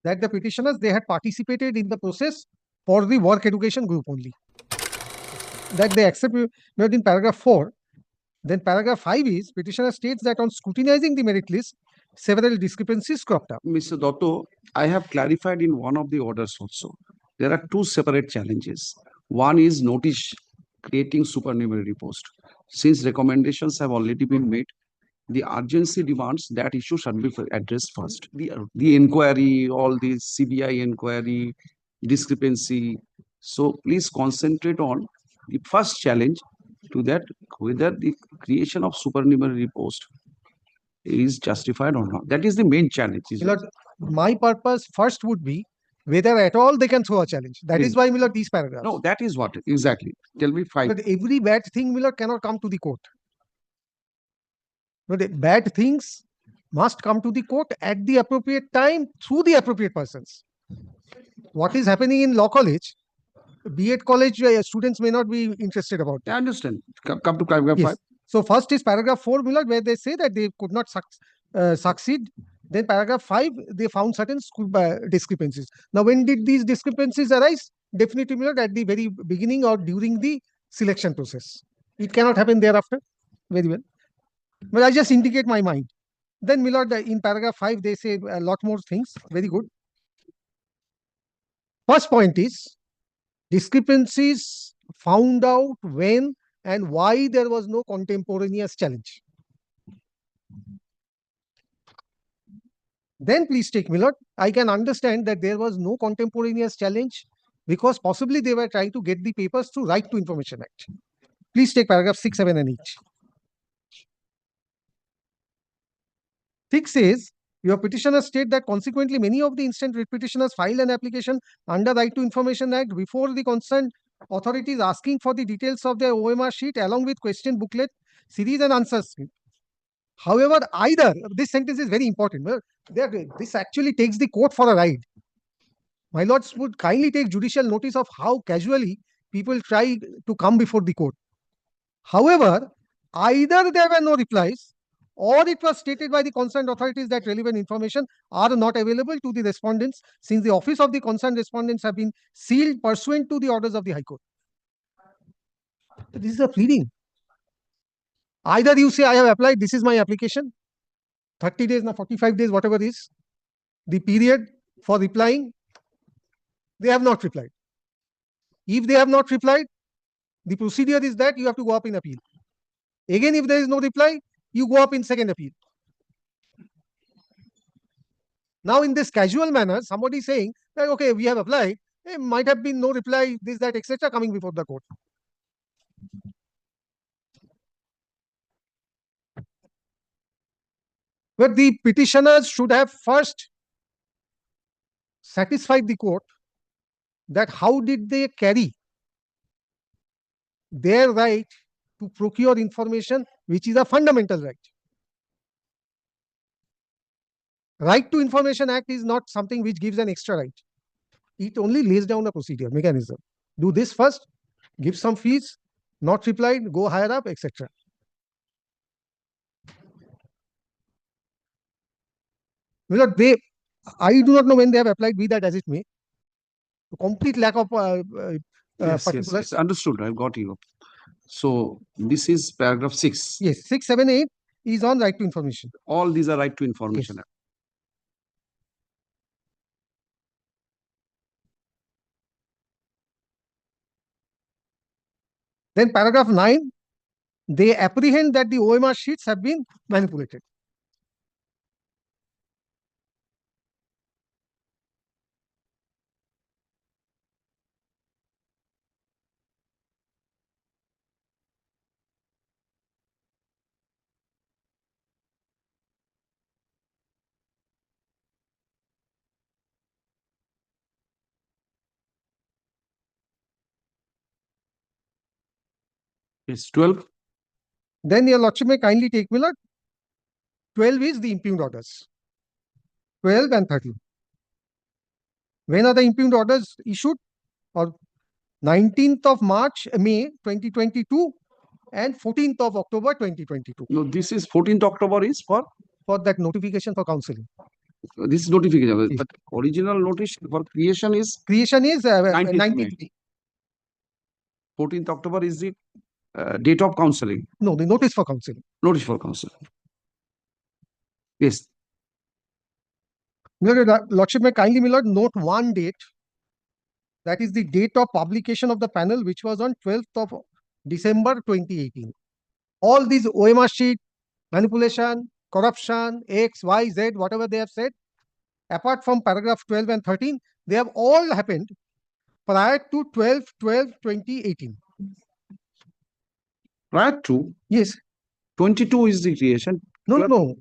that the petitioners, they had participated in the process for the work education group only. That they accept in paragraph 4. Then paragraph 5 is petitioner states that on scrutinizing the merit list, several discrepancies cropped up. Mr. Dotto, I have clarified in one of the orders also. There are two separate challenges. One is notice creating supernumerary post. Since recommendations have already been made, the urgency demands that issue should be addressed first. The inquiry, all the CBI inquiry, discrepancy. So please concentrate on the first challenge, to that whether the creation of supernumerary post is justified or not. That is the main challenge. My purpose first would be whether at all they can throw a challenge. That is why, these paragraphs. No, that is what exactly. Tell me 5. But every bad thing, cannot come to the court. But bad things must come to the court at the appropriate time through the appropriate persons. What is happening in law college, B.Ed college students may not be interested about it. I understand. Come to paragraph 5. So first is paragraph 4, where they say that they could not succeed. Then paragraph 5, they found certain discrepancies. Now, when did these discrepancies arise? Definitely, at the very beginning or during the selection process. It cannot happen thereafter. Very well. But I just indicate my mind. Then, in paragraph 5, they say a lot more things. Very good. First point is discrepancies found out when and why there was no contemporaneous challenge. Then please take me, I can understand that there was no contemporaneous challenge because possibly they were trying to get the papers through Right to Information Act. Please take paragraph 6, 7 and 8. 6 says, your petitioners state that consequently many of the instant writ petitioners file an application under Right to Information Act before the concerned authorities asking for the details of their OMR sheet along with question booklet, series and answers. However, either, this sentence is very important. This actually takes the court for a ride. My lords would kindly take judicial notice of how casually people try to come before the court. However, either there were no replies or it was stated by the concerned authorities that relevant information are not available to the respondents since the office of the concerned respondents have been sealed pursuant to the orders of the High Court. This is a pleading. Either you say, I have applied, this is my application, 30 days, 45 days, whatever is the period for replying, they have not replied. If they have not replied, the procedure is that you have to go up in appeal. Again, if there is no reply, you go up in second appeal. Now, in this casual manner, somebody is saying that, okay, we have applied, there might have been no reply, this, that, etc., coming before the court. But the petitioners should have first satisfied the court that how did they carry their right to procure information, which is a fundamental right. Right to Information Act is not something which gives an extra right. It only lays down a procedure, mechanism. Do this first, give some fees, not replied, go higher up, etc. I do not know when they have applied, be that as it may. Complete lack of yes, understood. I've got you. So this is paragraph 6. Yes, 6, 7, 8 is on right to information. All these are right to information. Yes. Then paragraph 9, they apprehend that the OMR sheets have been manipulated. Yes, 12. Then your lordship may kindly take me, Lord. 12 is the impugned orders. 12 and 13. When are the impugned orders issued? Or 19th of May 2022 and 14th of October 2022. No, this is 14th October is for that notification for counseling. This is notification, Yes. but original notice for creation is Creation is 19th 19th May. day. 14th October is the date of counseling, No, the notice for counseling. notice for counseling. Yes, Your Lordship, may kindly, my lord, note one date. That is the date of publication of the panel, which was on 12th of December 2018. All these OMR sheet, manipulation, corruption, X, Y, Z, whatever they have said, apart from paragraph 12 and 13, they have all happened prior to 12/12/2018. prior to Yes. 22 is the creation. No, no, no.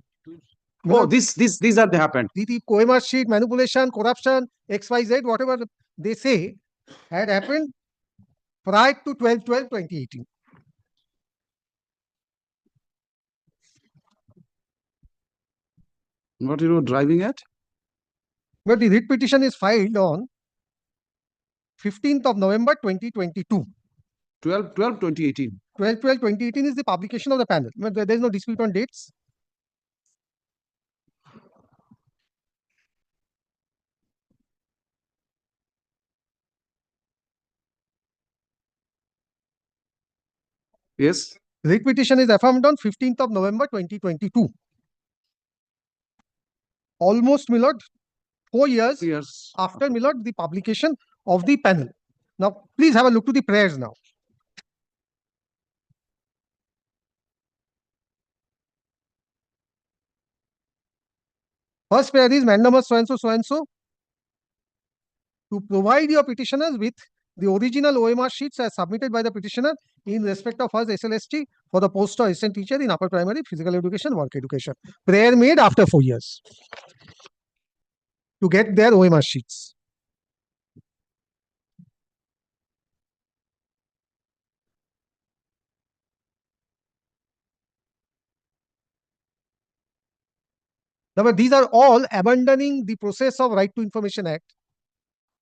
Oh, these are the happened. The OMR sheet, manipulation, corruption, X, Y, Z, whatever they say, had happened prior to 12/12/2018. What you were driving at? But the writ petition is filed on 15th of November 2022. 12/12/2018. 12/12/2018 is the publication of the panel. But there is no dispute on dates. Yes. Writ petition is affirmed on 15th of November 2022. Almost, my lord, 4 years Yes. after, my lord, the publication of the panel. Now, please have a look to the prayers now. First prayer is mandamus so and so to provide your petitioners with the original OMR sheets as submitted by the petitioner in respect of his SLST for the post of assistant teacher in upper primary physical education, work education. Prayer made after 4 years to get their OMR sheets. Now, these are all abandoning the process of Right to Information Act,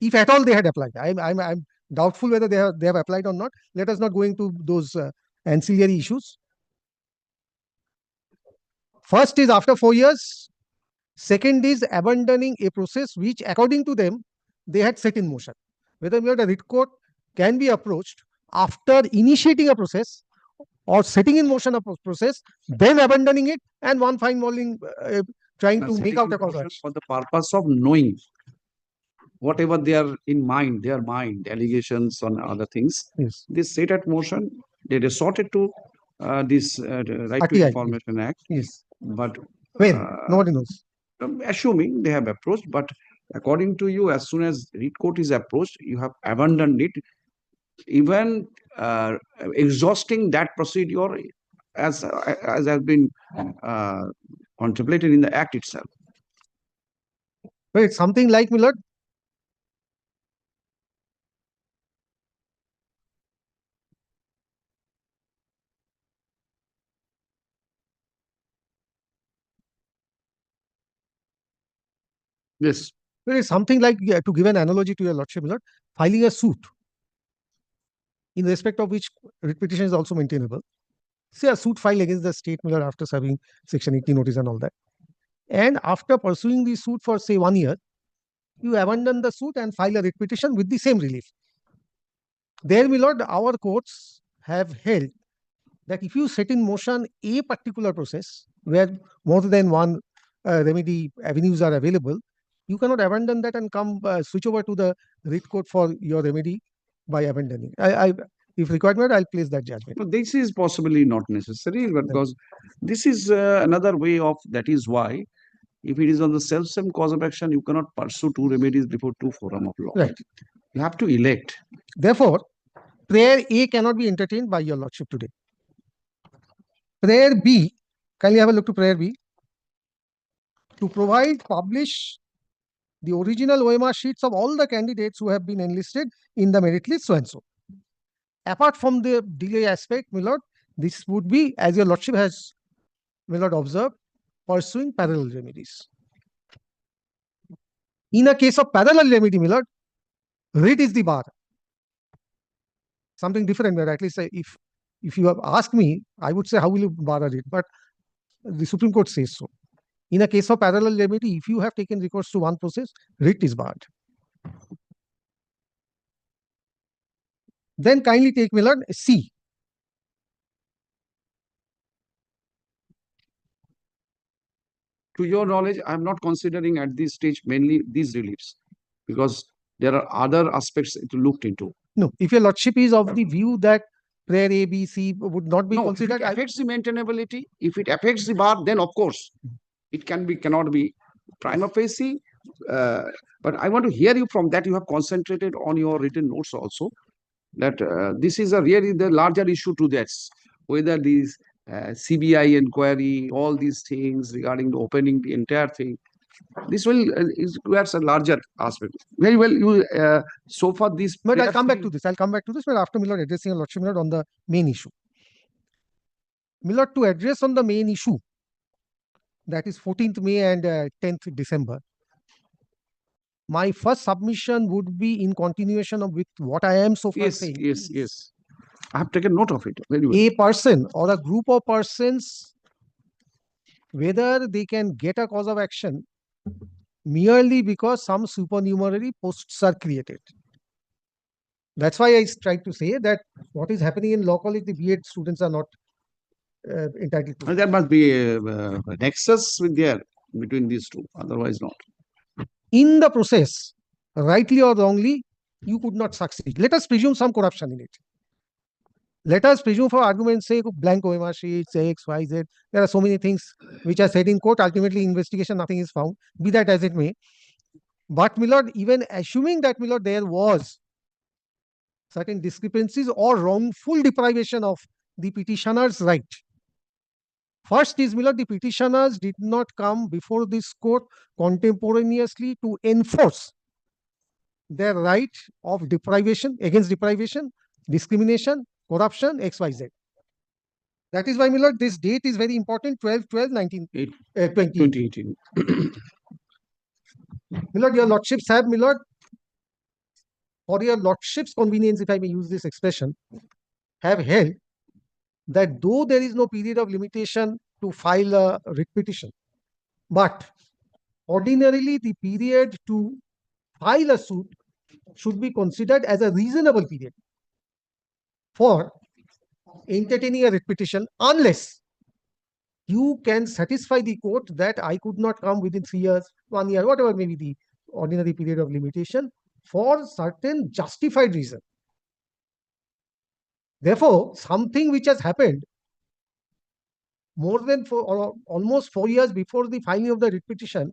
if at all they had applied. I'm doubtful whether they have applied or not. Let us not go into those ancillary issues. First is after 4 years. Second is abandoning a process which, according to them, they had set in motion. Whether the writ court can be approached after initiating a process or setting in motion a process, then abandoning it, and one fine morning trying to make out a cause for the purpose of knowing whatever they are in mind, their mind, allegations on other things. Yes. They set at motion, they resorted to this Right to RTI, Information Act. Yes. But When? Nobody knows. assuming they have approached, but according to you, as soon as writ court is approached, you have abandoned it, even exhausting that procedure as has been contemplated in the act itself. But it's something like, my lord, Yes. it is something like, to give an analogy to your lordship, my lord, filing a suit in respect of which writ petition is also maintainable. Say a suit filed against the state, my lord, after serving Section 80 notice and all that. And after pursuing the suit for, say, 1 year, you abandon the suit and file a writ petition with the same relief. There, my lord, our courts have held that if you set in motion a particular process where more than one remedy avenues are available, you cannot abandon that and come switch over to the writ court for your remedy by abandoning. If required, I'll place that judgment. But this is possibly not necessary, because this is another way of, that is why, if it is on the self-same cause of action, you cannot pursue two remedies before two forum of law. Right. You have to elect. Therefore, prayer A cannot be entertained by your lordship today. Prayer B, kindly have a look to prayer B. To publish the original OMR sheets of all the candidates who have been enlisted in the merit list, so and so. Apart from the delay aspect, my lord, this would be, as your lordship has, my lord, observed, pursuing parallel remedies. In a case of parallel remedy, my lord, writ is the bar. Something different, but at least if you have asked me, I would say, how will you bar a writ? But the Supreme Court says so. In a case of parallel remedy, if you have taken recourse to one process, writ is barred. Then kindly take Millard C. To your knowledge, I'm not considering at this stage mainly these reliefs because there are other aspects to looked into. No, if your lordship is of the view that prayer A, B, C would not be No, if considered, it affects the maintainability, if it affects the bar, then of course it cannot be prima facie. Uh, but I want to hear you from that. You have concentrated on your written notes also that this is a really the larger issue to this, whether these CBI inquiry, all these things regarding the opening the entire thing. This will requires a larger aspect. Very well, you so far this. but I'll come back to this. I'll come back to this, but after Millard addressing your lordship, Millard, on the main issue. Millard, to address on the main issue, that is 14th May and 10th December, my first submission would be in continuation of with what I am so far Yes, saying. yes. I have taken note of it. Very well. A person or a group of persons, whether they can get a cause of action merely because some supernumerary posts are created. That's why I tried to say that what is happening in law college, the B.Ed students are not entitled to. And there must be a nexus with there between these two, otherwise not. In the process, rightly or wrongly, you could not succeed. Let us presume some corruption in it. Let us presume, for argument's sake, blank OMR sheets, X, Y, Z. There are so many things which are said in court. Ultimately, investigation, nothing is found. Be that as it may. But, my lord, even assuming that, my lord, there was certain discrepancies or wrongful deprivation of the petitioner's right. First is, my lord, the petitioners did not come before this court contemporaneously to enforce their right of deprivation, against deprivation, discrimination, corruption, XYZ. That is why, my lord, this date is very important, 12/12/1920. 2018. My lord, your lordships have, my lord, for your lordship's convenience, if I may use this expression, have held that though there is no period of limitation to file a writ petition, but ordinarily the period to file a suit should be considered as a reasonable period for entertaining a writ petition, unless you can satisfy the court that I could not come within 3 years, 1 year, whatever may be the ordinary period of limitation, for certain justified reason. Therefore, something which has happened more than almost 4 years before the filing of the writ petition,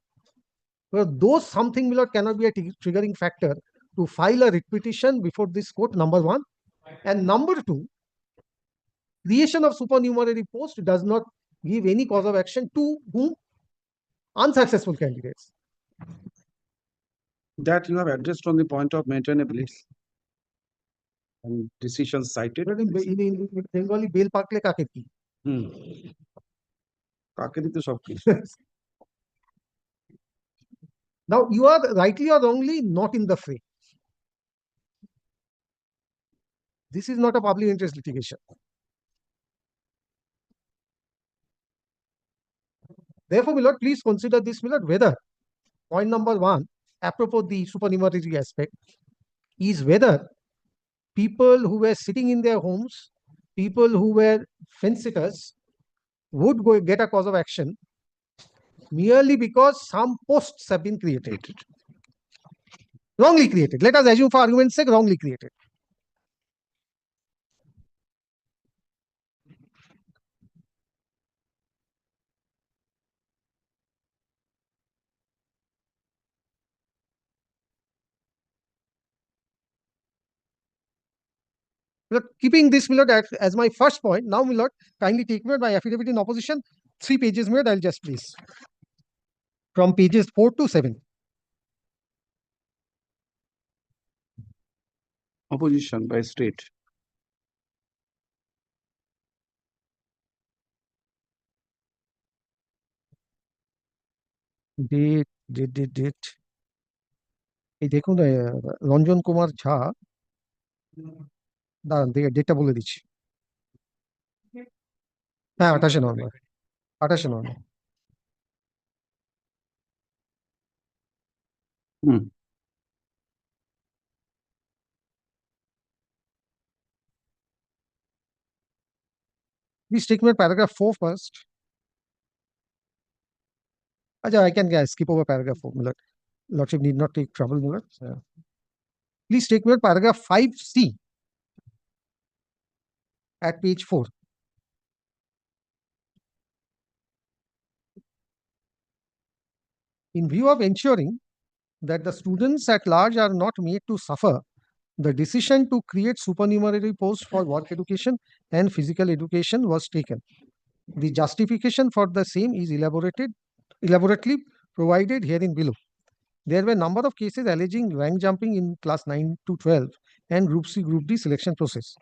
well, those something, my lord, cannot be a triggering factor to file a writ petition before this court, number one. And number two, creation of supernumerary post does not give any cause of action to whom? Unsuccessful candidates. That you have addressed on the point of maintainability and decisions cited. But in Bengali, bail pakle kake ki? কাকেরই তো সবকিছু। Now, you are rightly or wrongly not in the fray. This is not a public interest litigation. Therefore, my lord, please consider this, my lord, whether point number one, apropos the supernumerary aspect, is whether people who were sitting in their homes, people who were fence sitters, would go get a cause of action merely because some posts have been created. Wrongly created. Let us assume, for argument's sake, wrongly created. But keeping this, my lord, as my first point, now, my lord, kindly take note my affidavit in opposition, 3 pages, my lord, I'll just please. From pages 4 to 7. Opposition by state. Date. এই দেখুন, রঞ্জন কুমার ঝা, দাঁড়ান দেখে ডেটটা বলে দিচ্ছি। হ্যাঁ, 28 November. Hmm. Please take note paragraph 4 first. Acha, I can skip over paragraph 4. Lordship need not take trouble. Please take note paragraph 5C at page 4. In view of ensuring that the students at large are not made to suffer, the decision to create supernumerary posts for work education and physical education was taken. The justification for the same is elaborately provided herein below. There were a number of cases alleging rank jumping in class 9 to 12 and Group C, Group D selection process.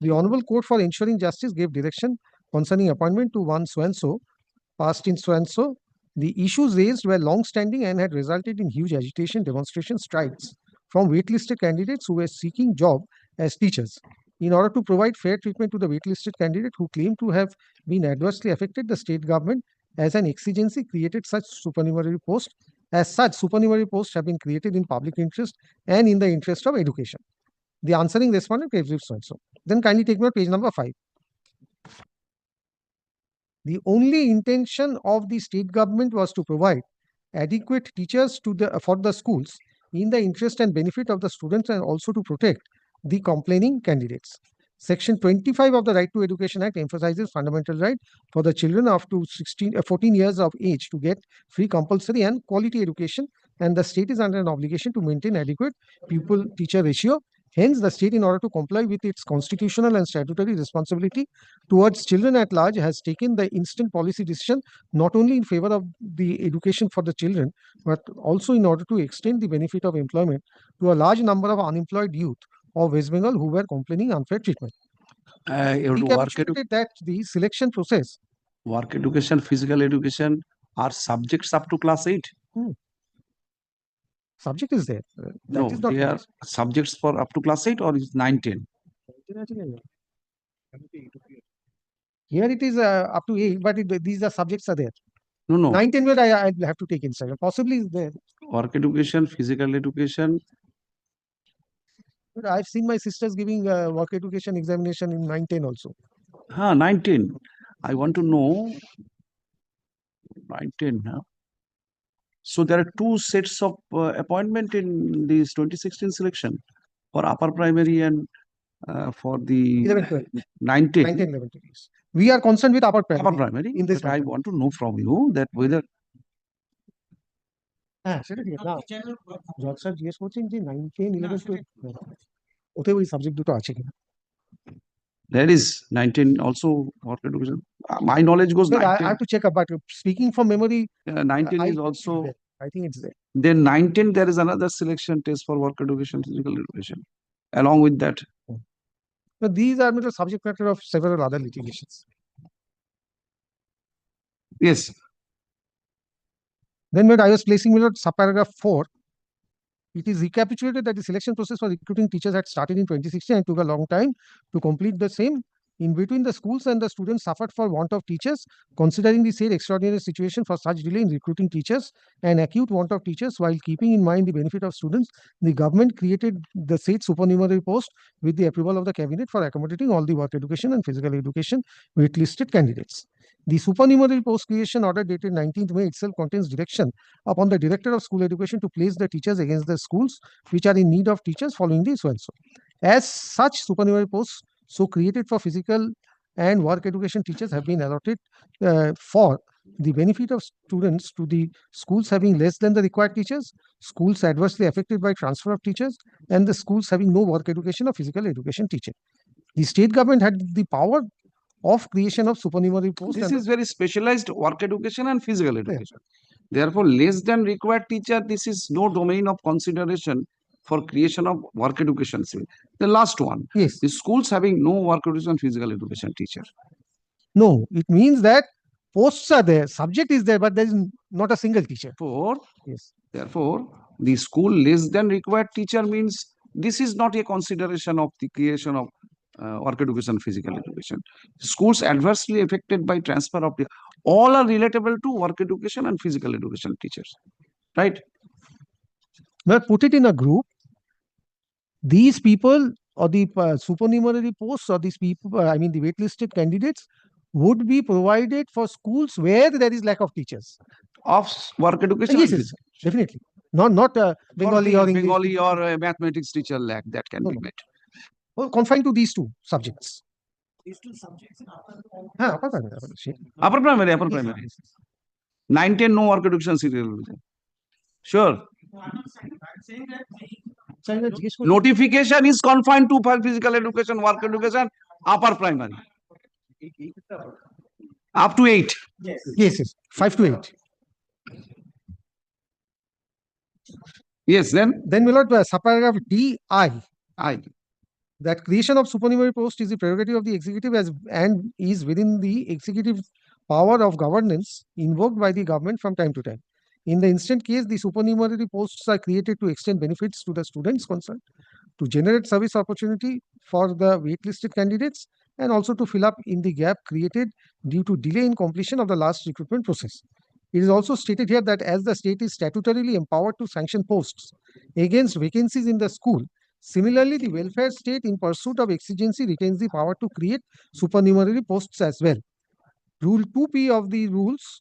The Honorable Court for Ensuring Justice gave direction concerning appointment to one so-and-so, passed in so-and-so. The issues raised were long-standing and had resulted in huge agitation, demonstration, strikes from waitlisted candidates who were seeking job as teachers. In order to provide fair treatment to the waitlisted candidate who claimed to have been adversely affected, the state government, as an exigency, created such supernumerary posts. As such, supernumerary posts have been created in public interest and in the interest of education. The answering respondent gives so. Then kindly take note page number 5. The only intention of the state government was to provide adequate teachers for the schools in the interest and benefit of the students and also to protect the complaining candidates. Section 25 of the Right to Education Act emphasizes fundamental right for the children up to 14 years of age to get free, compulsory and quality education, and the state is under an obligation to maintain adequate pupil-teacher ratio. Hence, the state, in order to comply with its constitutional and statutory responsibility towards children at large, has taken the instant policy decision not only in favor of the education for the children, but also in order to extend the benefit of employment to a large number of unemployed youth of West Bengal who were complaining unfair treatment. You have to Recapitulated that the selection process. Work education, physical education are subjects up to class 8. Subject is there. No, they are subjects for up to class 8 or is 9, 10? Here it is up to 8, but these are subjects are there. No. 9, 10 where I have to take inside. Possibly is there. Work education, physical education. But I've seen my sisters giving work education examination in 9, 10 also. 9, 10. I want to know 9, 10. So there are two sets of appointment in this 2016 selection for upper primary and for the 11, 12. 9, 10. 9, 10, 11, 12. We are concerned with upper primary. Upper primary. In this But I want to know from you that whether সেটা ঠিক আছে না জজ sir জিজ্ঞেস করছেন যে 9, 10, 11, 12 ওতে ওই সাবজেক্ট দুটো আছে কিনা there is 19 also work education. My knowledge goes But I 19. have to check up, but speaking from memory, 19 I is think it's also there. I think it's there. then 19 there is another selection test for work education, physical education. Along with that, But these are the subject matter of several other litigations. yes, Then when I was placing subparagraph 4, it is recapitulated that the selection process for recruiting teachers had started in 2016 and took a long time to complete the same. In between, the schools and the students suffered for want of teachers. Considering the said extraordinary situation for such delay in recruiting teachers and acute want of teachers, while keeping in mind the benefit of students, the government created the said supernumerary post with the approval of the cabinet for accommodating all the work education and physical education waitlisted candidates. The supernumerary post creation order dated 19th May itself contains direction upon the Director of School Education to place the teachers against the schools which are in need of teachers following the so-and-so. As such, supernumerary posts so created for physical and work education teachers have been allotted for the benefit of students to the schools having less than the required teachers, schools adversely affected by transfer of teachers, and the schools having no work education or physical education teacher. The state government had the power of creation of supernumerary posts. this is very specialized work education and physical education. Therefore, less than required teacher, this is no domain of consideration for creation of work education. The last one, Yes. the schools having no work education, physical education teacher. No, it means that posts are there, subject is there, but there is not a single teacher. Therefore, the school less than required teacher means this is not a consideration of the creation of work education, physical education. Schools adversely affected by transfer of the all are relatable to work education and physical education teachers, right? Well, put it in a group. These people or the supernumerary posts or these people, I mean the waitlisted candidates would be provided for schools where there is lack of teachers. Of work education. Yes, yes, definitely. Not Bengali or English. Bengali or mathematics teacher lack that can No, be no. met. Well, confined to these two subjects. हाँ, upper primary, upper primary. Upper primary, upper primary. 9-10 no work education serial. Sure. Notification is confined to physical education, work education, upper primary. Up to 8. Yes, yes, 5 to 8. Yes, then Then we'll have subparagraph DI. I. That creation of supernumerary post is the prerogative of the executive and is within the executive power of governance invoked by the government from time to time. In the instant case, the supernumerary posts are created to extend benefits to the students concerned, to generate service opportunity for the waitlisted candidates, and also to fill up in the gap created due to delay in completion of the last recruitment process. It is also stated here that as the state is statutorily empowered to sanction posts against vacancies in the school, similarly, the welfare state in pursuit of exigency retains the power to create supernumerary posts as well. Rule 2P of the rules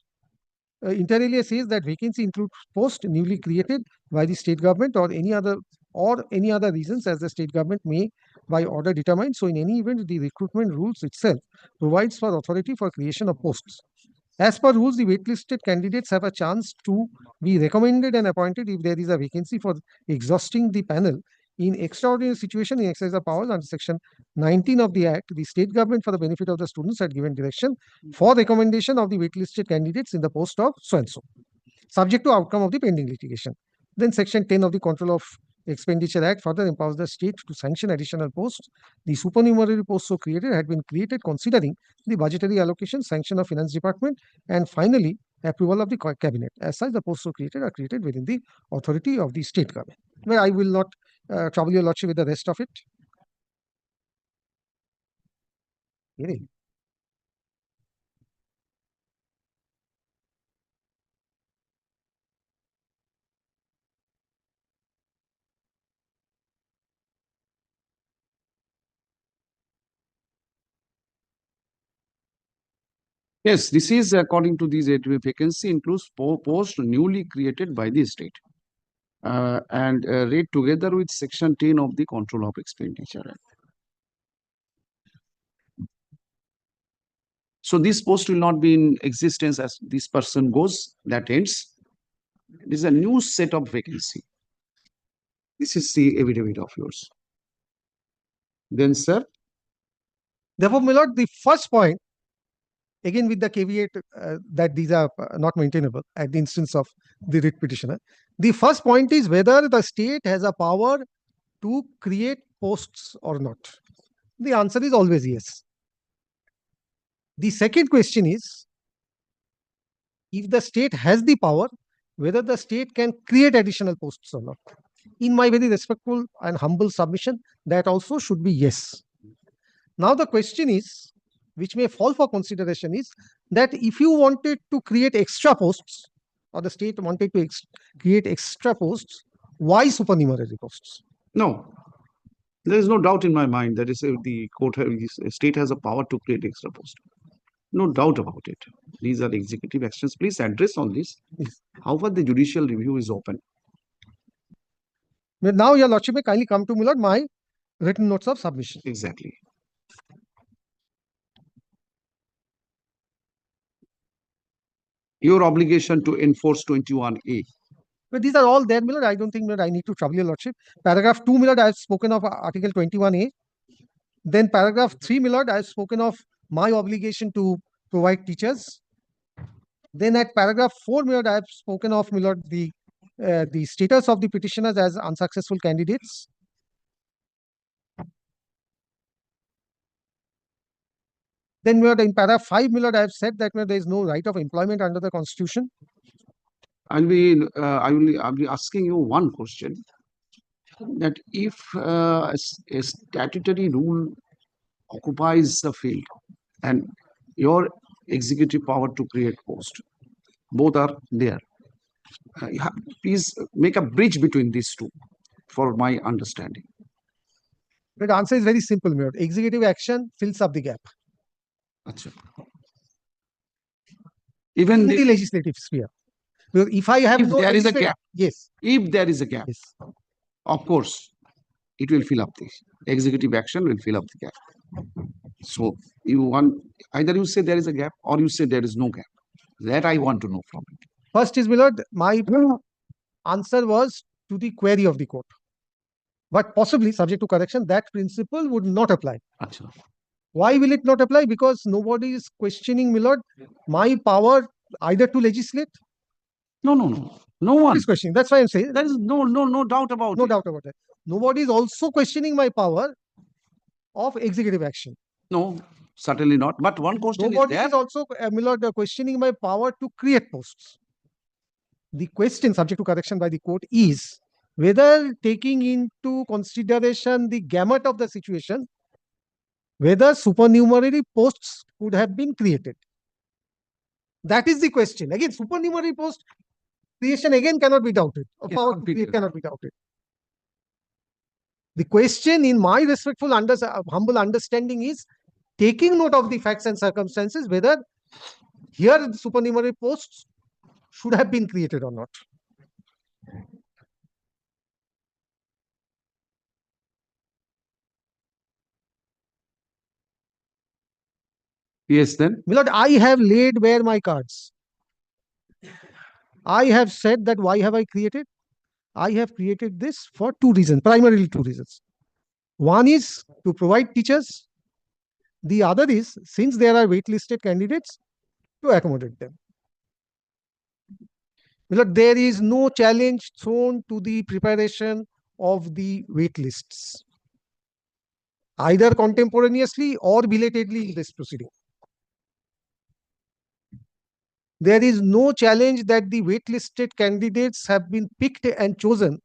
inter alia says that vacancy includes post newly created by the state government or any other reasons as the state government may by order determine. So in any event, the recruitment rules itself provides for authority for creation of posts. As per rules, the waitlisted candidates have a chance to be recommended and appointed if there is a vacancy for exhausting the panel. In extraordinary situation, in exercise of powers under section 19 of the Act, the state government, for the benefit of the students, had given direction for recommendation of the waitlisted candidates in the post of so and so, subject to outcome of the pending litigation. Then section 10 of the Control of Expenditure Act further empowers the state to sanction additional posts. The supernumerary posts so created had been created considering the budgetary allocation, sanction of finance department, and finally approval of the cabinet. As such, the posts so created are created within the authority of the state government. Well, I will not trouble your lordship with the rest of it. Really? Yes, this is according to these vacancy includes post newly created by the state. And read together with section 10 of the Control of Expenditure Act. So this post will not be in existence as this person goes, that ends. It is a new set of vacancy. This is the affidavit of yours. Then, sir. Therefore, my lord, the first point, again with the caveat that these are not maintainable at the instance of the writ petitioner. The first point is whether the state has a power to create posts or not. The answer is always yes. The second question is, if the state has the power, whether the state can create additional posts or not. In my very respectful and humble submission, that also should be yes. Now the question is, which may fall for consideration, is that if you wanted to create extra posts, or the state wanted to create extra posts, why supernumerary posts? No, there is no doubt in my mind that the state has a power to create extra posts. No doubt about it. These are executive actions. Please address on this. Yes. However, the judicial review is open. Now, your lordship may kindly come to me, Lord, my written notes of submission. Exactly. Your obligation to enforce 21A. But these are all there, Millard. I don't think that I need to trouble your lordship. Paragraph 2, Millard, I have spoken of Article 21A. Then paragraph 3, Millard, I have spoken of my obligation to provide teachers. Then at paragraph 4, Millard, I have spoken of, Millard, the status of the petitioners as unsuccessful candidates. Then, Millard, in paragraph 5, Millard, I have said that there is no right of employment under the Constitution. I will be asking you one question, that if a statutory rule occupies the field and your executive power to create post, both are there, Please make a bridge between these two for my understanding. The answer is very simple, my lord. Executive action fills up the gap Acha. Even in the the, legislative sphere. Because if I have if no there is a legislative- gap, Yes, if there is a gap, yes. of course, it will fill up the executive action will fill up the gap. So you want either you say there is a gap or you say there is no gap. That I want to know from you. First is, my lord, my answer was to the query of the court. But possibly, subject to correction, that principle would not apply. Acha. Why will it not apply? Because nobody is questioning, my lord, my power either to legislate. No, no, no. No one. Is questioning. That's why I'm saying There is no doubt about no it. doubt about that. Nobody is also questioning my power of executive action. No, certainly not. But one question Nobody is there. is also, my lord, questioning my power to create posts. The question subject to correction by the court is whether taking into consideration the gamut of the situation, whether supernumerary posts could have been created. That is the question. Again, supernumerary post creation again cannot be doubted. Yes, Power to completely. create cannot be doubted. The question, in my respectful, humble understanding, is taking note of the facts and circumstances, whether here supernumerary posts should have been created or not. Yes, then. My lord, I have laid bare my cards. I have said that why have I created? I have created this for two reasons, primarily two reasons. One is to provide teachers. The other is, since there are waitlisted candidates, to accommodate them. My lord, there is no challenge thrown to the preparation of the wait lists, either contemporaneously or belatedly in this proceeding. There is no challenge that the waitlisted candidates have been picked and chosen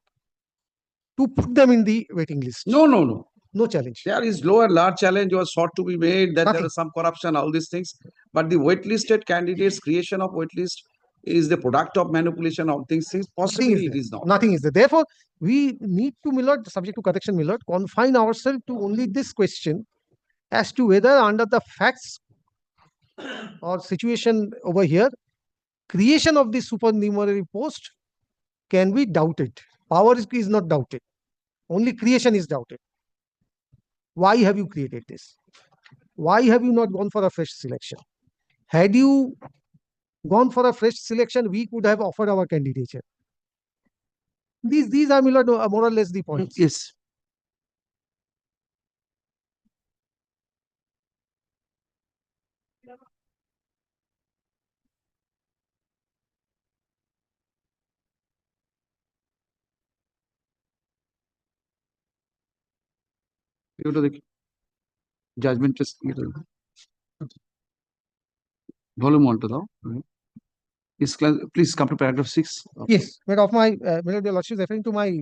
to put them in the waiting list. No, no, no. No challenge. There is low and large challenge was sought to be made that there Nothing. is some corruption, all these things. But the waitlisted candidates, creation of waitlist is the product of manipulation of things. Possibly it is not. Nothing is there. Therefore, we need to, my lord, subject to correction, my lord, confine ourselves to only this question as to whether under the facts or situation over here, creation of the supernumerary post can be doubted. Power is not doubted. Only creation is doubted. Why have you created this? Why have you not gone for a fresh selection? Had you gone for a fresh selection, we could have offered our candidature. These are, my lord, more or less the points. Yes. You to the judgment is volume 1 to the. Is please come to paragraph 6. Yes, but of my, my lord, your lordship is referring to my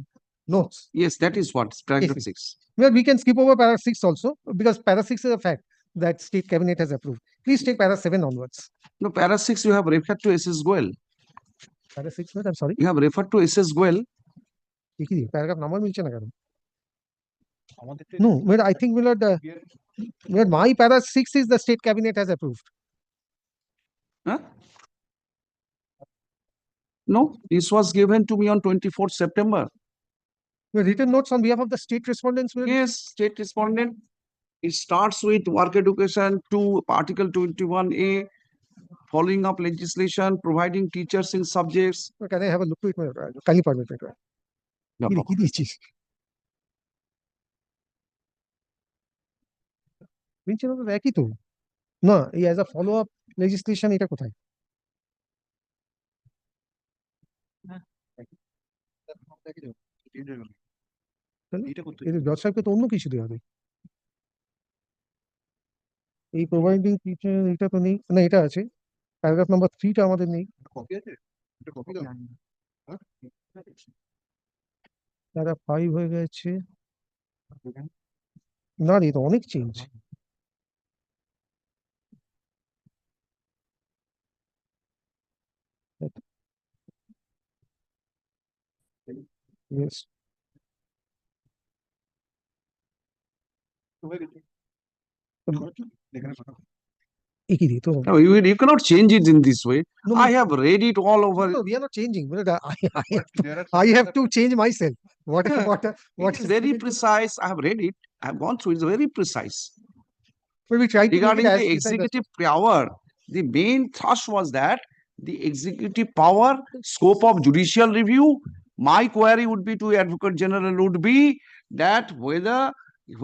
notes. Yes, that is what paragraph Yes. 6. Well, we can skip over para 6 also, because para 6 is a fact that state cabinet has approved. Please take para 7 onwards. No, para 6 you have referred to SS Goel. Para 6, I'm sorry. You have referred to SS Goel. Paragraph number milche na karon. No, but I think, my lord, my para 6 is the state cabinet has approved. Huh? No, this was given to me on 24th September. Your written notes on behalf of the state respondents, my lord? Yes, state respondent. It starts with work education to Article 21A, following up legislation, providing teachers in subjects. Can I have a look to it, my lord? Kindly permit me. No problem. কি দিয়েছিস? মিলছে না তো, একই তো। না, এই as a follow up legislation এটা কোথায়? এর জজ সাহেবকে তো অন্য কিছু দেওয়া হবে। এই প্রোভাইডিং টিচার এটা তো নেই, না এটা আছে। প্যারাগ্রাফ নাম্বার 3 টা আমাদের নেই। কপি আছে? এটা কপি দাও। হ্যাঁ? প্যারা 5 হয়ে গেছে। না রে, এটা অনেক চেঞ্জ। Yes. একই তো No, you cannot change it in this way. No, I have read it all over. no, we are not changing. But There are I have to change myself. What It is very precise. I have read it. I have gone through. It's very precise. But we try to make Regarding it as the precise as executive power, the main thrust was that the executive power, scope of judicial review, my query would be to Advocate General would be that whether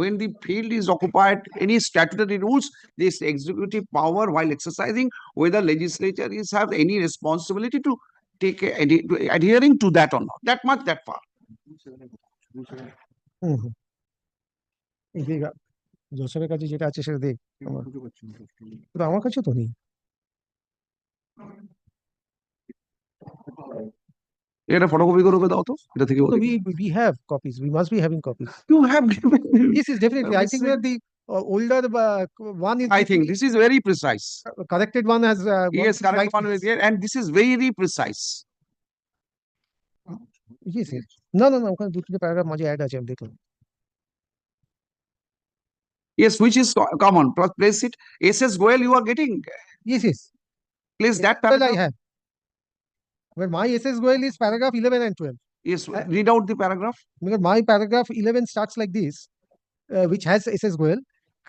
when the field is occupied, any statutory rules, this executive power while exercising, whether legislature is have any responsibility to take to adhering to that or not. That much, that far. হুম, হুম। এই যে জোসেফের কাছে যেটা আছে সেটা দেখ আমার কিন্তু আমার কাছে তো নেই এটা ফটোকপি করে দাও তো এটা থেকে So we have copies. We must be having copies. you have given me. Yes, yes, definitely. I think that the older one is I think this is very precise. corrected one has got Yes, the correct right one place. is here, and this is very precise. Yes, yes. No, no, no. ওখানে দু তিনটে paragraph মাঝে add আছে আমি দেখলাম Yes, which is common. Place it. SS Goel, you are getting. Yes, yes. Place that Well, I paragraph. have. But my SS Goel is paragraph 11 and 12. Yes, read out the paragraph. Because my paragraph 11 starts like this, which has SS Goel.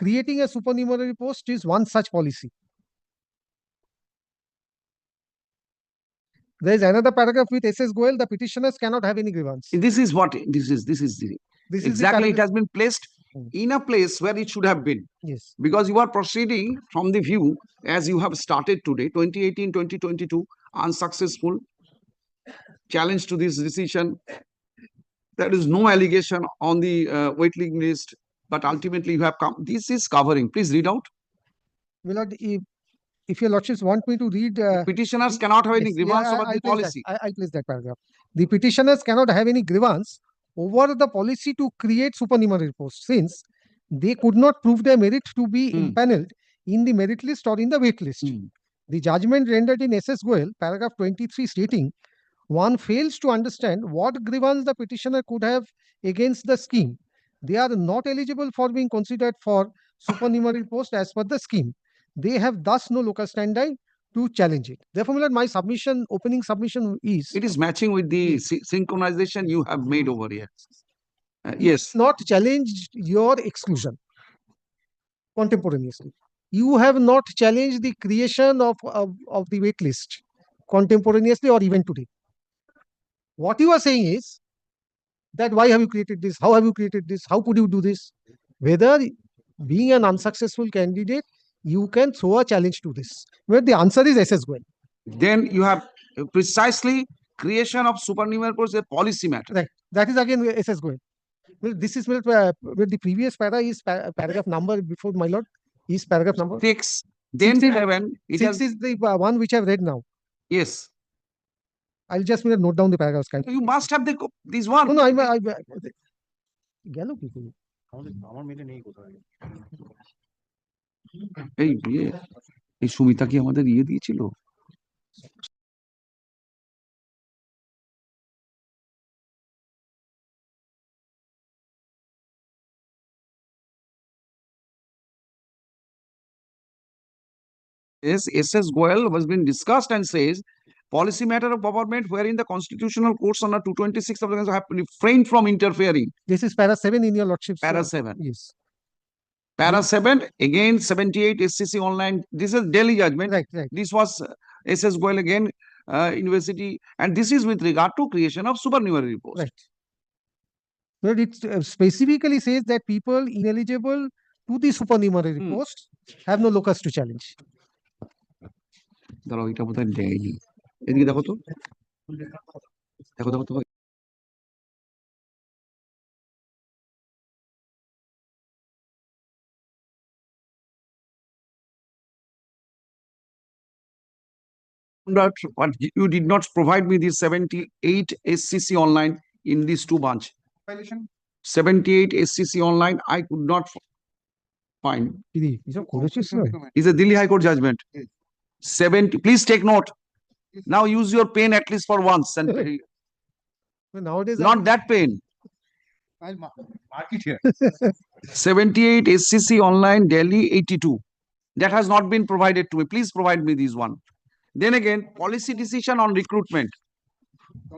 Creating a supernumerary post is one such policy. There is another paragraph with SS Goel. The petitioners cannot have any grievance. This is what this is the This is the exactly. It paragraph- has been placed Hmm. in a place where it should have been, Yes. because you are proceeding from the view as you have started today, 2018, 2022, unsuccessful challenge to this decision. There is no allegation on the waiting list, but ultimately you have come. This is covering. Please read out. Willard, if your lordships want me to read, Petitioners cannot have any yes, grievance yeah, over the I'll place that. policy. I'll place that paragraph. The petitioners cannot have any grievance over the policy to create supernumerary posts since they could not prove their merit to be Hmm. impaneled in the merit list or in the wait list. Hmm. The judgment rendered in SS Goel, paragraph 23, stating one fails to understand what grievance the petitioner could have against the scheme. They are not eligible for being considered for supernumerary post as per the scheme. They have thus no locus standi to challenge it. Therefore, my lord, my submission, opening submission is It is matching with the synchronization you have made over here. Yes. not challenged your exclusion contemporaneously. You have not challenged the creation of the wait list contemporaneously or even today. What you are saying is that why have you created this? How have you created this? How could you do this? Whether being an unsuccessful candidate, you can throw a challenge to this. Where the answer is SS Goel. Then you have precisely creation of supernumerary posts a policy matter. Right. That is again SS Goel. Well, this is where the previous para is paragraph number before, my lord, is paragraph number. 6, then Six is- 7. It 6 has is the one which I've read now. yes. I'll just note down the paragraphs. You must have this one. No, no, I গেল কি করে? আমার মেলে নেই কোথায় এই সুমিতা কি আমাদের ইয়ে দিয়েছিল? Yes, SS Goel was been discussed and says policy matter of government wherein the constitutional courts under 226 of the Constitution have refrained from interfering. This is para 7 in your lordship's. Para 7. Yes. Para 7, again 78 SCC online. This is Delhi judgment. Right, right. This was SS Goel again, university, and this is with regard to creation of supernumerary posts. Right. But it specifically says that people ineligible to the supernumerary Hmm. posts have no locus to challenge. দাঁড়াও এটা বোধহয় দেয়নি এদিকে দেখো তো দেখো দেখো তো but you did not provide me this 78 SCC online in these two bunch. Violation. 78 SCC online I could not find. দিদি এসব করেছিস না? Is a Delhi High Court judgment. Yes. 70, please take note. Now use your pen at least for once and But nowadays, Not that pain. I'll mark it here. 78 SCC online Delhi 82. That has not been provided to me. Please provide me this one. Then again, policy decision on recruitment.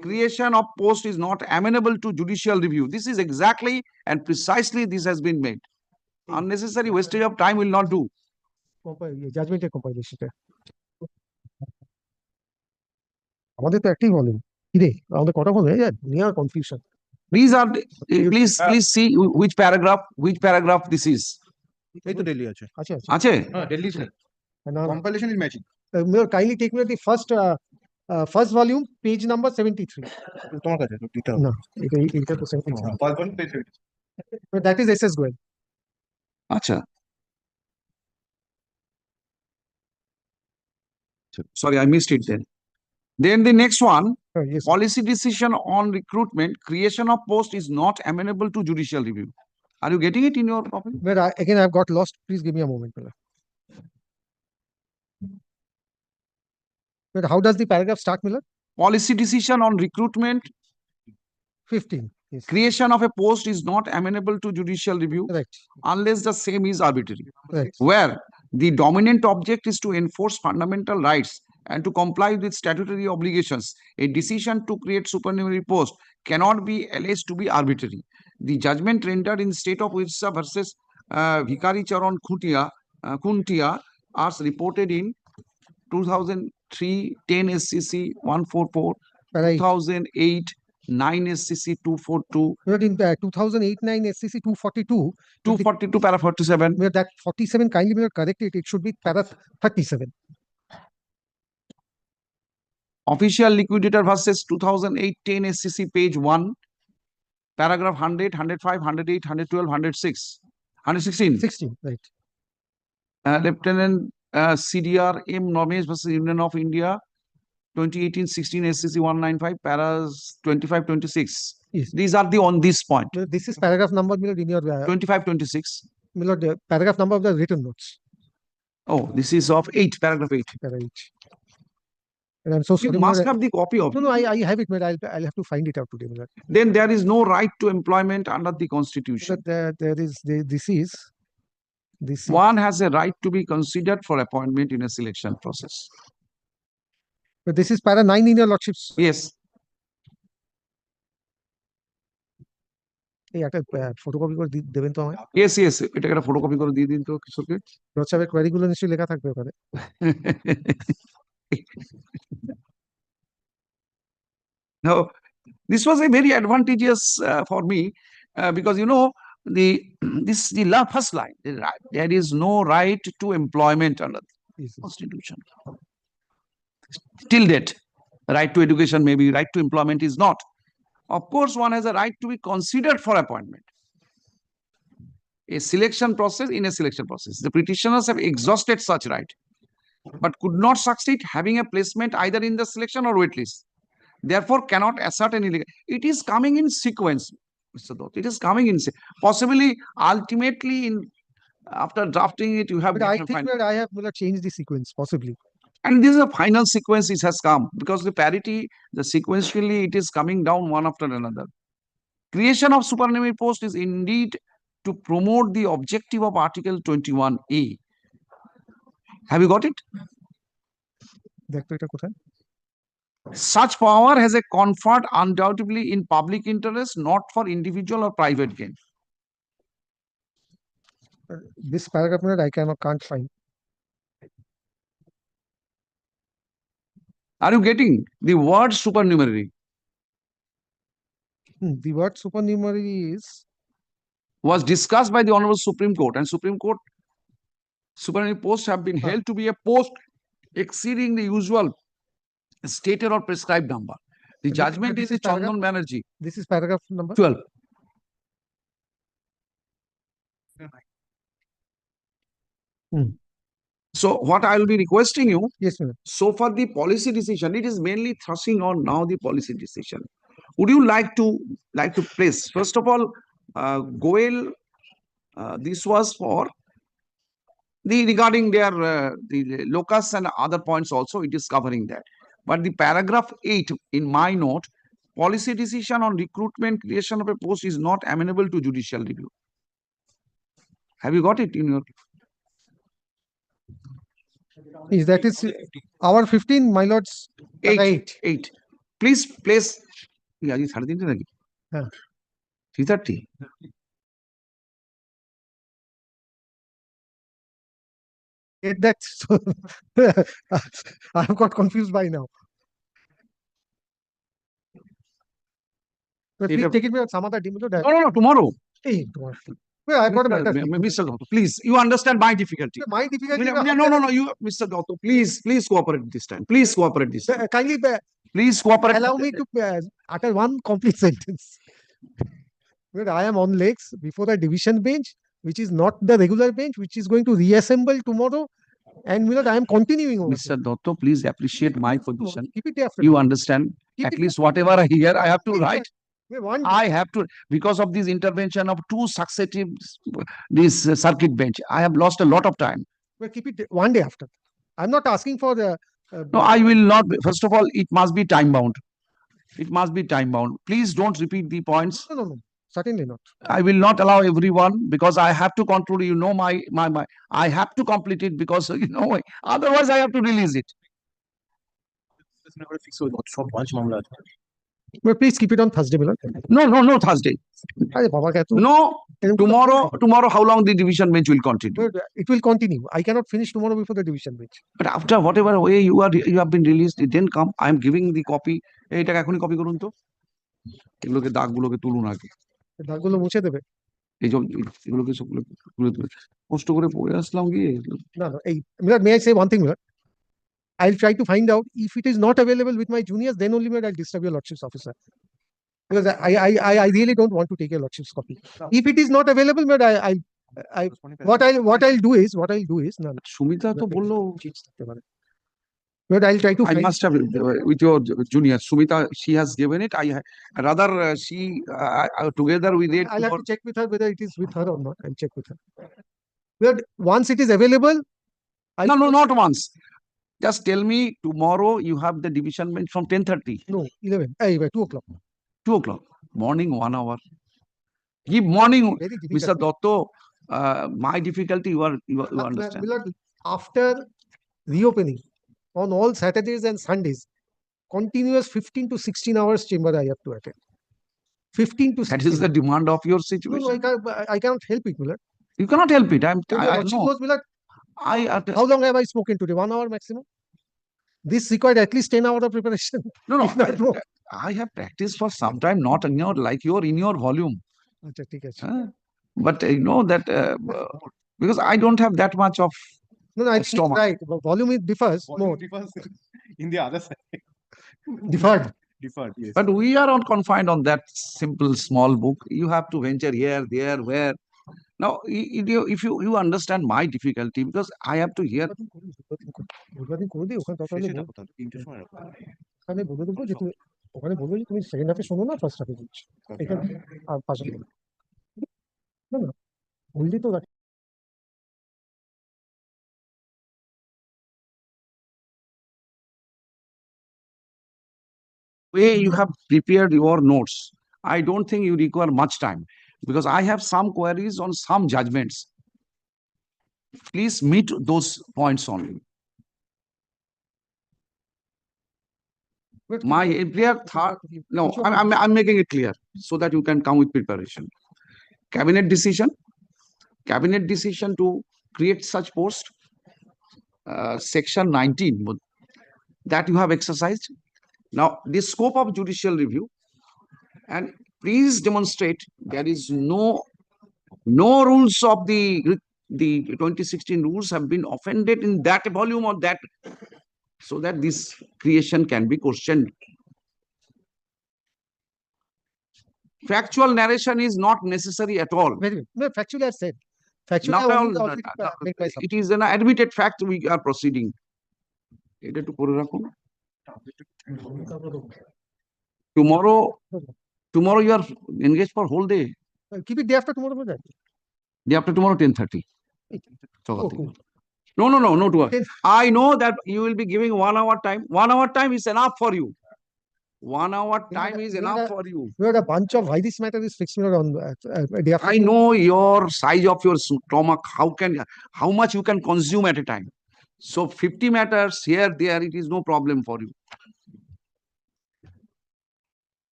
Creation of post is not amenable to judicial review. This is exactly and precisely this has been made. Unnecessary wastage of time will not do. জাজমেন্টের কম্পাইলেশনটা আমাদের তো একটাই volume কিরে আমাদের কটা volume near confusion These are, please see which paragraph this is. এই তো দিল্লি আছে। আচ্ছা আচ্ছা Ache? হ্যাঁ, দিল্লি আছে। Compilation is matching. Kindly take me the first volume page number 73 তোমার কাছে তো দিতে হবে। না এটা তো 73 First one page 70. That is SS Goyal Acha. Sorry, I missed it then. Then the next one, yes policy decision on recruitment, creation of post is not amenable to judicial review. Are you getting it in your copy? But again, I've got lost. Please give me a moment. But how does the paragraph start, Miller? Policy decision on recruitment, 15. Yes. creation of a post is not amenable to judicial review Correct. unless the same is arbitrary. Correct. Where the dominant object is to enforce fundamental rights and to comply with statutory obligations, a decision to create supernumerary post cannot be alleged to be arbitrary. The judgment rendered in state of Odisha versus Vikari Charan Kuntia as reported in 2003 10 SCC 144, Para 2008 9 SCC 242, but in 2008-9 SCC 242, 242 para 47. where that 47 kindly Miller correct it. It should be para 37. Official liquidator versus 2008 10 SCC page 1, paragraph 100, 105, 108, 112, 106, 116. 16. Right. Lieutenant CDR M. Nomesh versus Union of India 2018-16 SCC 195, paras 25, 26. Yes. These are the on this point. Miller, this is paragraph number Miller in your 25, 26. Miller the paragraph number of the written notes. Oh, this is of 8, paragraph 8. Para 8. And I'm so You sorry. must Miller, have the copy of no, it. no, I have it, but I'll have to find it out today, Miller. Then there is no right to employment under the constitution. But this is One has a right to be considered for appointment in a selection process. but this is para 9 in your lordships. Yes. এই একটা photocopy করে দেবেন তো আমায় Yes, yes. এটাকে একটা photocopy করে দিয়ে দিন তো কিশোরকে। রোজ সাহেবের কোয়ারি গুলো নিশ্চয়ই লেখা থাকবে ওখানে Now, this was a very advantageous for me because you know the first line. There is no right to employment under the Yes, yes. constitution. Till date, right to education, maybe right to employment is not. Of course, one has a right to be considered for appointment. A selection process in a selection process. The petitioners have exhausted such right, but could not succeed having a placement either in the selection or waitlist. Therefore, cannot assert any legal. It is coming in sequence, Mr. Dutt. It is coming in possibly ultimately in after drafting it, you have But I different think final- that I have changed the sequence possibly. and this is a final sequence it has come because the parity, the sequentially it is coming down one after another. Creation of supernumerary post is indeed to promote the objective of Article 21A. Have you got it? দেখো এটা কোথায় Such power has a conferred undoubtedly in public interest, not for individual or private gain. this paragraph Miller I can't find. Are you getting the word supernumerary The word supernumerary is was discussed by the Honorable Supreme Court, and Supreme Court supernumerary posts have been held to be a post exceeding the usual stated or prescribed number. The But judgment this is is paragraph- Chandan Banerjee, this is paragraph number 12. So what I will be requesting you, yes Miller. so for the policy decision, it is mainly thrusting on now the policy decision. Would you like to place, first of all, Goel, this was for the regarding their the locus and other points also, it is covering that. But the paragraph 8 in my note, policy decision on recruitment, creation of a post is not amenable to judicial review. Have you got it in your? Is that is hour 15, my lords. at 8. 8. Please place. Yeah, it's 3:30. Yeah. 3:30. That so I've got confused by now. But please It- take it with some other team. No, tomorrow. Hey, tomorrow. Well, I've got a matter. Mr. Gautam, please, you understand my difficulty. My difficulty. No, you, Mr. Gautam, please cooperate this time. Please cooperate this time. Kindly Please cooperate. allow me to utter one complete sentence. Well, I am on legs before the division bench, which is not the regular bench, which is going to reassemble tomorrow. And Milord, I am continuing over Mr. Dotto, please appreciate my position. Keep it there. You understand? Keep At it least whatever I hear, I have to Keep it write. One I have to, because of this intervention of two successive, this circuit bench, I have lost a lot of time. well, keep it one day after. I'm not asking for the. No, I will not. First of all, it must be time bound. It must be time bound. Please don't repeat the points. No, certainly not. I will not allow everyone because I have to control, my, I have to complete it because, otherwise I have to release it. Well, please keep it on Thursday, Milord. No, Thursday. Arey Baba, kya tu- No, tomorrow, how long the division bench will continue? Well, it will continue. I cannot finish tomorrow before the division bench. But after whatever way you have been released, it didn't come. I am giving the copy. এটাকে এখনই copy করুন তো এগুলোকে দাগগুলোকে তুলুন আগে দাগগুলো মুছে দেবে এই যে এগুলোকে সবগুলো তুলে তুলে কষ্ট করে পড়ে আসলাম গিয়ে No. Hey, Milord, may I say one thing, Milord? I'll try to find out if it is not available with my juniors, then only Milord, I'll disturb your lordship's officer. Because I really don't want to take your lordship's copy. If it is not available, Milord, what I'll do is no. Sumita তো বললো Milord, I'll try to I find. must have with your junior Sumita, she has given it. Rather she together we read. I'll have to check with her whether it is with her or not. I'll check with her. Milord, once it is available, No, not once. Just tell me tomorrow you have the division bench from 10:30. No, 11. 2 o'clock. 2 o'clock. Morning 1 hour. Give morning, Very Mr. difficult. Dotto. My difficulty you understand. Milord, after reopening on all Saturdays and Sundays, continuous 15 to 16 hours chamber I have to attend. 15 to 16. That is the demand of your No, situation. I cannot help it, Milord. You cannot help it. I Lordship know. knows, Milord, I how long have I spoken today? 1 hour maximum? This required at least 10 hours of preparation. no. If not more. I have practiced for some time, not in your in your volume. আচ্ছা, ঠিক আছে। But you know that because I don't have that much of No, I think stomach. right. Volume it differs more. differs in the other side. Deferred. Deferred, yes. But we are not confined on that simple small book. You have to venture here, there, where. Now, if you understand my difficulty, because I have to hear. বুধবার করে দিই ওখানে দরকার হলে শেষেটা বল। কোথাও? 3টের সময় রাখো। ওখানে বলে দেবো যে তুমি ওখানে বলবো যে তুমি সেকেন্ড হাফে শোনো না ফার্স্ট হাফে বলছো এখানে আর পাশে না বললি তো Way you have prepared your notes, I don't think you require much time because I have some queries on some judgments. Please meet those points only. My clear thought, no, I'm making it clear so that you can come with preparation. Cabinet decision to create such post, section 19, that you have exercised. Now, the scope of judicial review, and please demonstrate there is no rules of the 2016 rules have been offended in that volume or that, so that this creation can be questioned. Factual narration is not necessary at all. very good. No, factually I said. Factually Not I all, only already made my it is an admitted fact we are proceeding. এটা একটু করে রাখুন। Tomorrow you are engaged for whole day. Keep it day after tomorrow, brother. Day after tomorrow 10:30. Oh, cool. No, 2 hours. 10. I know that you will be giving 1 hour time. 1 hour time is enough for you. 1 hour Yeah, time is yeah, enough yeah. for you. We had a bunch of why this matter is fixed on day after I day. know your size of your stomach, how much you can consume at a time. So 50 matters here, there, it is no problem for you.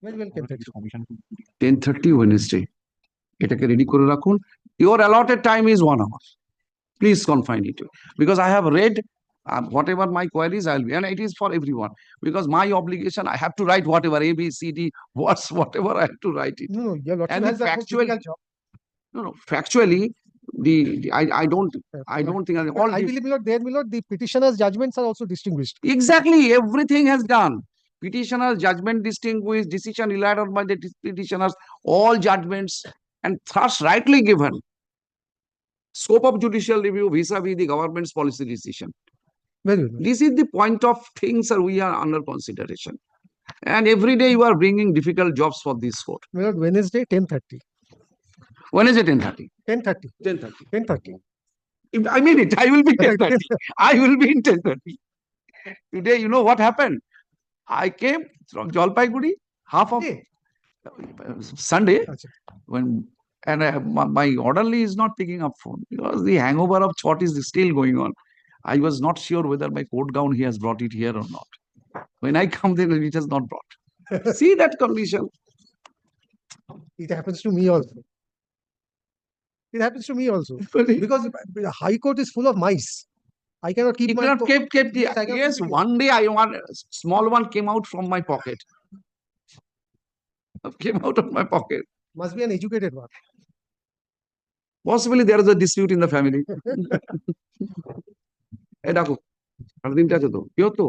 Very well, can Already commission to 10:30 Wednesday. এটাকে ready করে রাখুন. Your allotted time is 1 hour. Please confine it. Because I have read whatever my queries, I'll be, and it is for everyone. Because my obligation, I have to write whatever A, B, C, D, whatever I have to write it. No, no, your lordship And the has that most factual, difficult job. no, factually, I don't think But all I the, believe, my lord, there, my lord, the petitioner's judgments are also distinguished. exactly everything has done. Petitioner's judgment distinguished, decision relied on by the petitioners, all judgments, and thus rightly given. Scope of judicial review vis-a-vis the government's policy decision. Very well. This is the point of things that we are under consideration. And every day you are bringing difficult jobs for this court. My lord, Wednesday, 10:30. When is it 10:30? 10:30. 10:30. 10:30. I mean it. I will be 10:30. I will be in 10:30. Today, you know what happened? I came from Jalpaiguri, half of Hey, Sunday, acha. when and my orderly is not picking up phone because the hangover of thought is still going on. I was not sure whether my coat gown he has brought it here or not. When I come there, it has not brought. See that condition. It happens to me also. It happens to me also. You Because the High Court is full of mice. I cannot keep my cannot kept the, Yes, I cannot yes, keep it. one day small one came out from my pocket. Came out of my pocket. Must be an educated one. Possibly there is a dispute in the family. এই ডাকো, সাড়ে 3টা আছে তো, কি হতো?